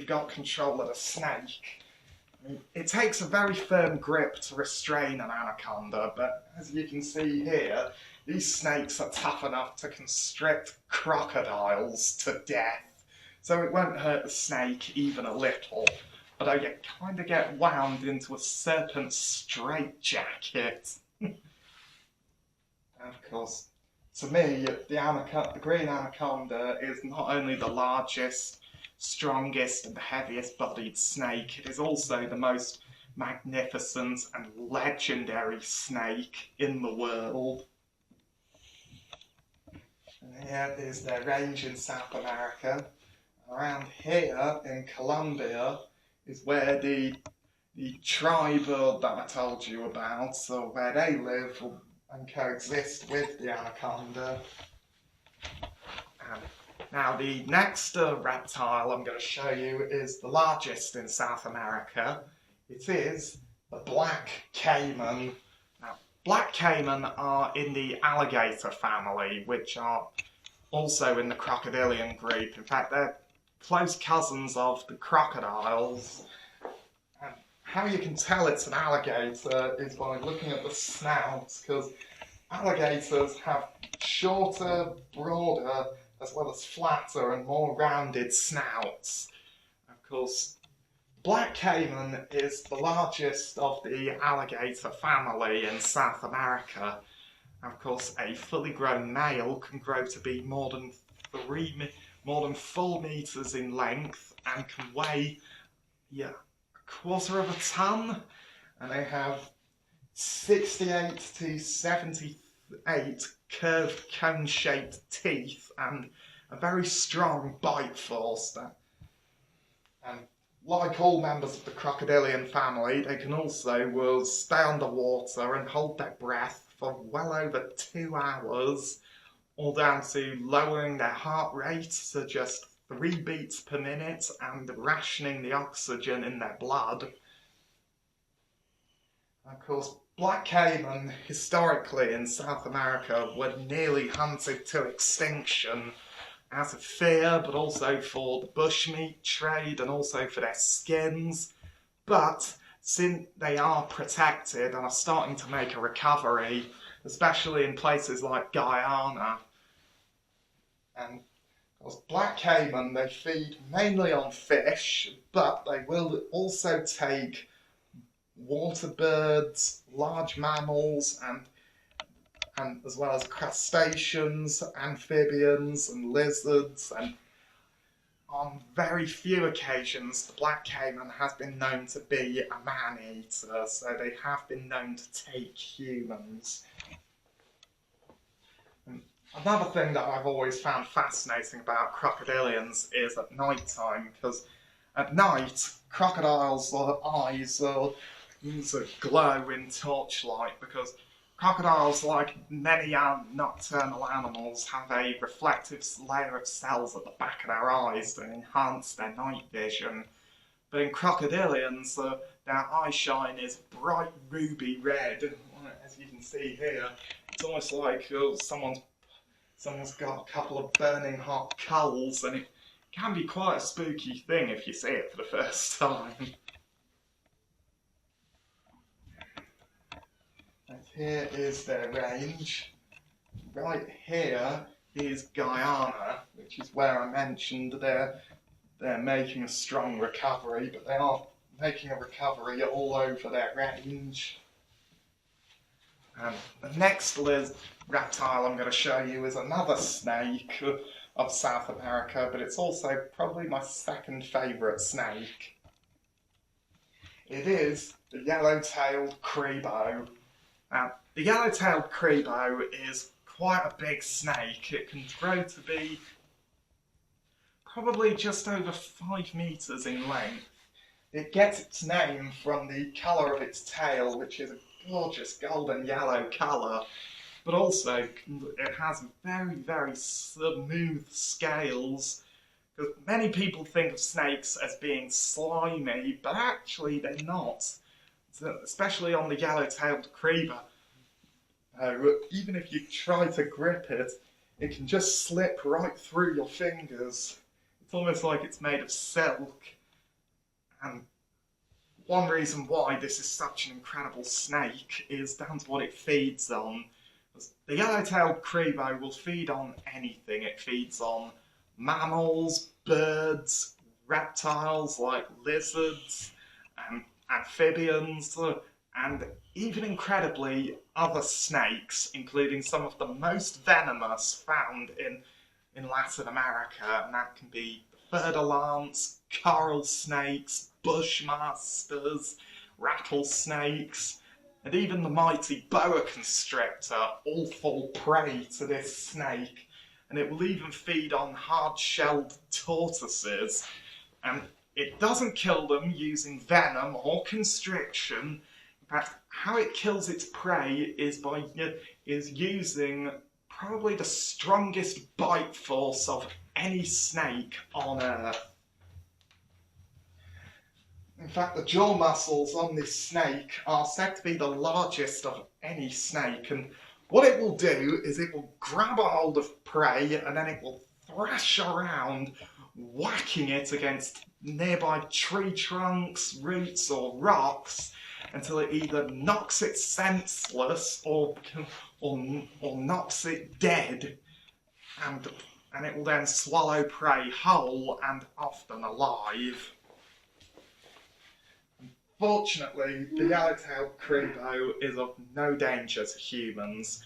got control of the snake. It takes a very firm grip to restrain an anaconda, but as you can see here, these snakes are tough enough to constrict crocodiles to death. So it won't hurt the snake even a little, but I kind of get wound into a serpent straitjacket. And of course, to me, the green anaconda is not only the largest, strongest and heaviest bodied snake, it is also the most magnificent and legendary snake in the world. And here is their range in South America. Around here in Colombia is where the tribe that I told you about, so where they live and coexist with the anaconda. Now the next reptile I'm going to show you is the largest in South America. It is the Black Caiman. Now, Black Caiman are in the alligator family, which are also in the crocodilian group. In fact, they're close cousins of the crocodiles. And how you can tell it's an alligator is by looking at the snouts, because alligators have shorter, broader, as well as flatter and more rounded snouts. Of course, Black Caiman is the largest of the alligator family in South America. Of course, a fully grown male can grow to be more than 4 meters in length and can weigh a quarter of a ton. And they have 68 to 78 curved cone-shaped teeth and a very strong bite force. And like all members of the crocodilian family, they can also stay underwater and hold their breath for well over 2 hours, all down to lowering their heart rate to just 3 beats per minute and rationing the oxygen in their blood. Of course, Black Caiman, historically in South America, were nearly hunted to extinction out of fear, but also for the bushmeat trade and also for their skins. But since they are protected and are starting to make a recovery, especially in places like Guyana, and of course, Black Caiman, they feed mainly on fish, but they will also take water birds, large mammals, and as well as crustaceans, amphibians and lizards, and on very few occasions the Black Caiman has been known to be a man-eater, so they have been known to take humans. Another thing that I've always found fascinating about crocodilians is at night time, because at night crocodiles' eyes glow in torchlight, because crocodiles, like many nocturnal animals, have a reflective layer of cells at the back of their eyes to enhance their night vision. But in crocodilians, their eye shine is bright ruby red, as you can see here. It's almost like someone's got a couple of burning hot coals, and it can be quite a spooky thing if you see it for the first time. And here is their range. Right here is Guyana, which is where I mentioned they're making a strong recovery, but they are making a recovery all over their range. The next reptile I'm going to show you is another snake of South America, but it's also probably my second favourite snake. It is the Yellow-Tailed Cribo. Now, the Yellow-Tailed Cribo is quite a big snake. It can grow to be probably just over 5 meters in length. It gets its name from the colour of its tail, which is a gorgeous golden yellow colour, but also it has very, very smooth scales, because many people think of snakes as being slimy, but actually they're not. Especially on the Yellow-Tailed Cribo. Even if you try to grip it, it can just slip right through your fingers. It's almost like it's made of silk. And one reason why this is such an incredible snake is down to what it feeds on. The Yellow-Tailed Cribo will feed on anything. It feeds on mammals, birds, reptiles like lizards, and amphibians, and even incredibly other snakes, including some of the most venomous found in Latin America, and that can be fer-de-lance, coral snakes, bushmasters, rattlesnakes, and even the mighty boa constrictor all fall prey to this snake, and it will even feed on hard-shelled tortoises. And it doesn't kill them using venom or constriction. In fact, how it kills its prey is using probably the strongest bite force of any snake on Earth. In fact, the jaw muscles on this snake are said to be the largest of any snake, and what it will do is it will grab a hold of prey and then it will thrash around, whacking it against nearby tree trunks, roots or rocks until it either knocks it senseless or knocks it dead, and it will then swallow prey whole and often alive. Fortunately, the Yellow-Tailed Cribo is of no danger to humans,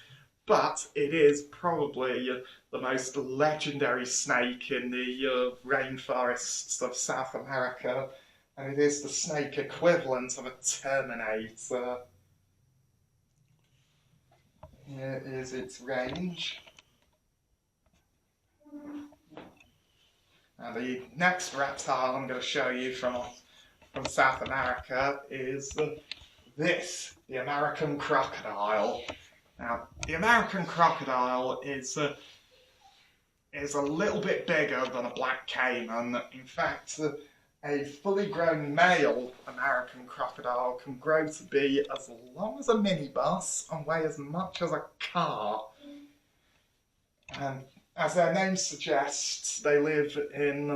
but it is probably the most legendary snake in the rainforests of South America, and it is the snake equivalent of a Terminator. Here is its range. Now the next reptile I'm going to show you from South America is the American crocodile. Now, the American crocodile is a little bit bigger than a Black Caiman. In fact, a fully grown male American crocodile can grow to be as long as a minibus and weigh as much as a car. And as their name suggests, they live in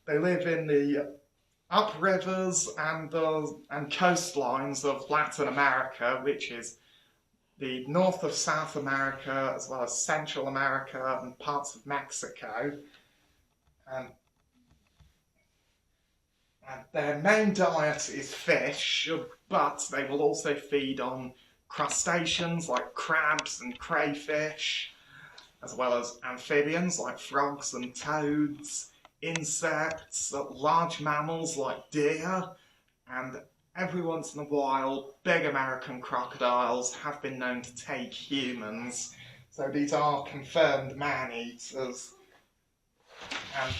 the uprivers and coastlines of Latin America, which is the north of South America, as well as Central America and parts of Mexico. And their main diet is fish, but they will also feed on crustaceans like crabs and crayfish, as well as amphibians like frogs and toads, insects, large mammals like deer, and every once in a while big American crocodiles have been known to take humans. So these are confirmed man-eaters. And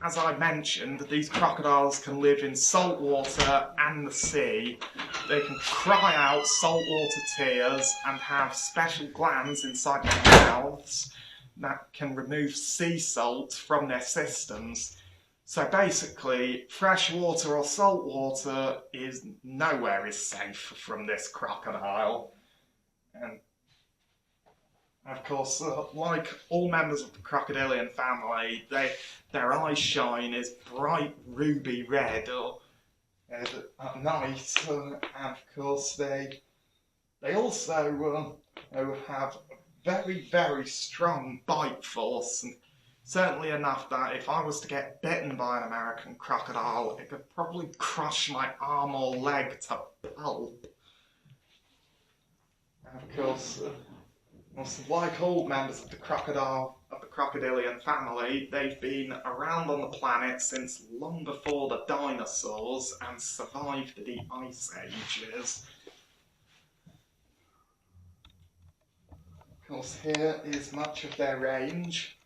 as I mentioned, these crocodiles can live in salt water and the sea. They can cry out saltwater tears and have special glands inside their mouths that can remove sea salt from their systems. So basically, fresh water or salt water is nowhere is safe from this crocodile. And of course, like all members of the crocodilian family, their eye shine is bright ruby red at night, and of course they also have very, very strong bite force, and certainly enough that if I was to get bitten by an American crocodile, it could probably crush my arm or leg to pulp. And of course, like all members of the crocodilian family, they've been around on the planet since long before the dinosaurs and survived the ice ages. Of course, here is much of their range.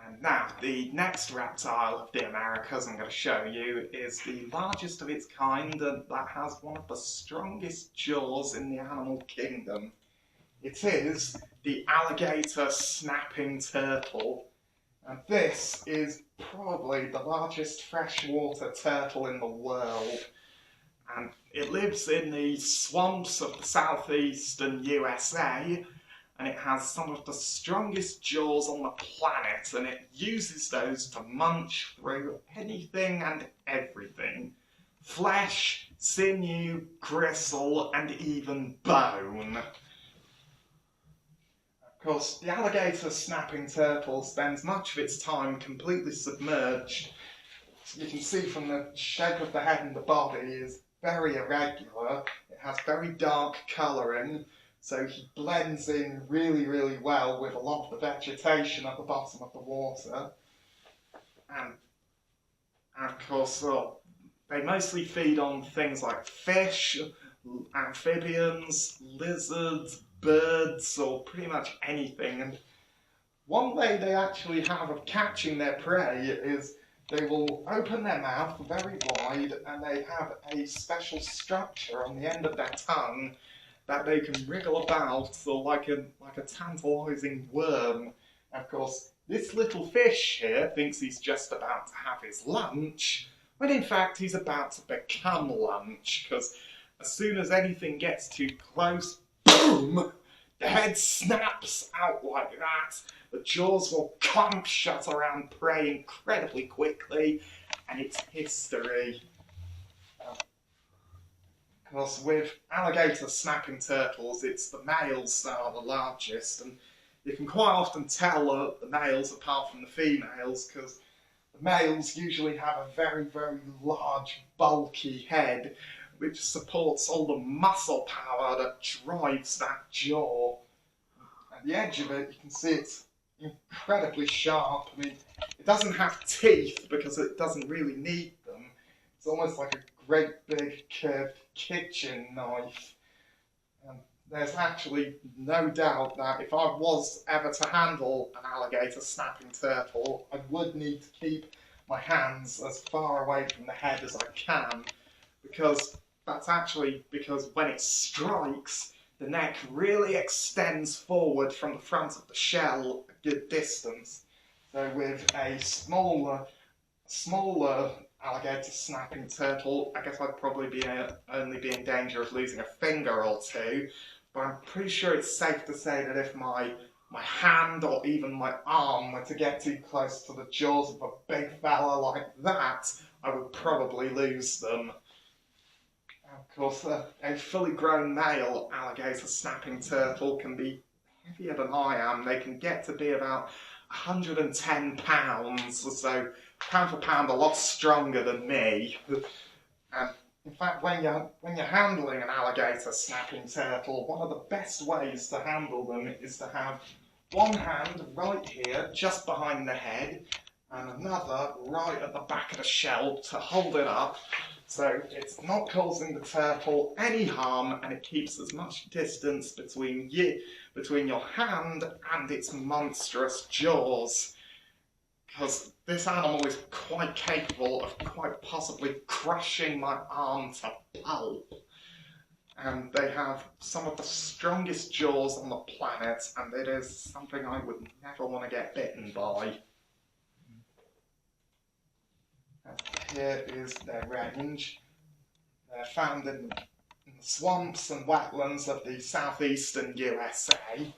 And now, the next reptile of the Americas I'm going to show you is the largest of its kind and that has one of the strongest jaws in the animal kingdom. It is the Alligator Snapping Turtle. And this is probably the largest freshwater turtle in the world. And it lives in the swamps of the southeastern USA, and it has some of the strongest jaws on the planet, and it uses those to munch through anything and everything. Flesh, sinew, gristle, and even bone. Of course, the alligator snapping turtle spends much of its time completely submerged. You can see from the shape of the head and the body is very irregular. It has very dark colouring, so he blends in really, really well with a lot of the vegetation at the bottom of the water. And of course, they mostly feed on things like fish, amphibians, lizards, birds, or pretty much anything. And one way they actually have of catching their prey is they will open their mouth very wide, and they have a special structure on the end of their tongue that they can wriggle about, so like a tantalising worm. Of course, this little fish here thinks he's just about to have his lunch, when in fact he's about to become lunch, because as soon as anything gets too close, boom! The head snaps out like that, the jaws will clamp shut around prey incredibly quickly, and it's history. Of course, with alligator snapping turtles, it's the males that are the largest, and you can quite often tell the males apart from the females, because the males usually have a very, very large, bulky head, which supports all the muscle power that drives that jaw. At the edge of it, you can see it's incredibly sharp. I mean, it doesn't have teeth because it doesn't really need them. It's almost like a great big curved kitchen knife. There's actually no doubt that if I was ever to handle an alligator snapping turtle, I would need to keep my hands as far away from the head as I can, because that's actually because when it strikes, the neck really extends forward from the front of the shell a good distance. So with a smaller alligator snapping turtle, I guess I'd probably only be in danger of losing a finger or two, but I'm pretty sure it's safe to say that if my hand or even my arm were to get too close to the jaws of a big fella like that, I would probably lose them. Of course, a fully grown male alligator snapping turtle can be heavier than I am. They can get to be about 110 pounds, so pound for pound a lot stronger than me. And in fact, when you're handling an alligator snapping turtle, one of the best ways to handle them is to have one hand right here, just behind the head, and another right at the back of the shell to hold it up, so it's not causing the turtle any harm, and it keeps as much distance between your hand and its monstrous jaws. Because this animal is quite capable of quite possibly crushing my arm to pulp. And they have some of the strongest jaws on the planet, and it is something I would never want to get bitten by. And here is their range. They're found in the swamps and wetlands of the southeastern USA.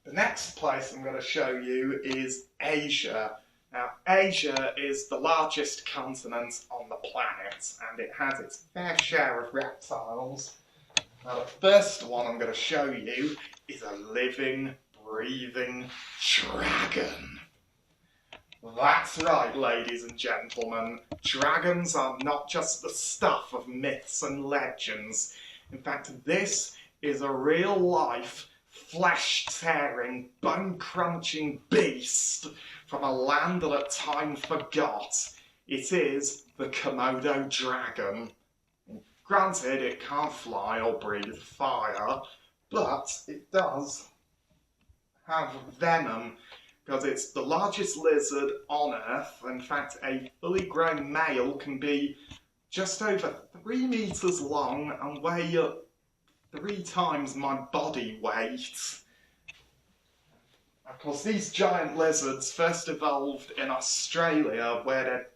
The next place I'm going to show you is Asia. Now, Asia is the largest continent on the planet, and it has its fair share of reptiles. Now, the first one I'm going to show you is a living, breathing dragon. That's right, ladies and gentlemen. Dragons are not just the stuff of myths and legends. In fact, this is a real-life, flesh-tearing, bone-crunching beast from a land that time forgot. It is the Komodo Dragon. Granted, it can't fly or breathe fire, but it does have venom, because it's the largest lizard on Earth. In fact, a fully grown male can be just over 3 meters long and weigh 3 times my body weight. Of course, these giant lizards first evolved in Australia, where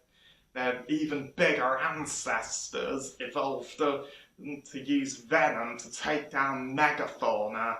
their even bigger ancestors evolved to use venom to take down megafauna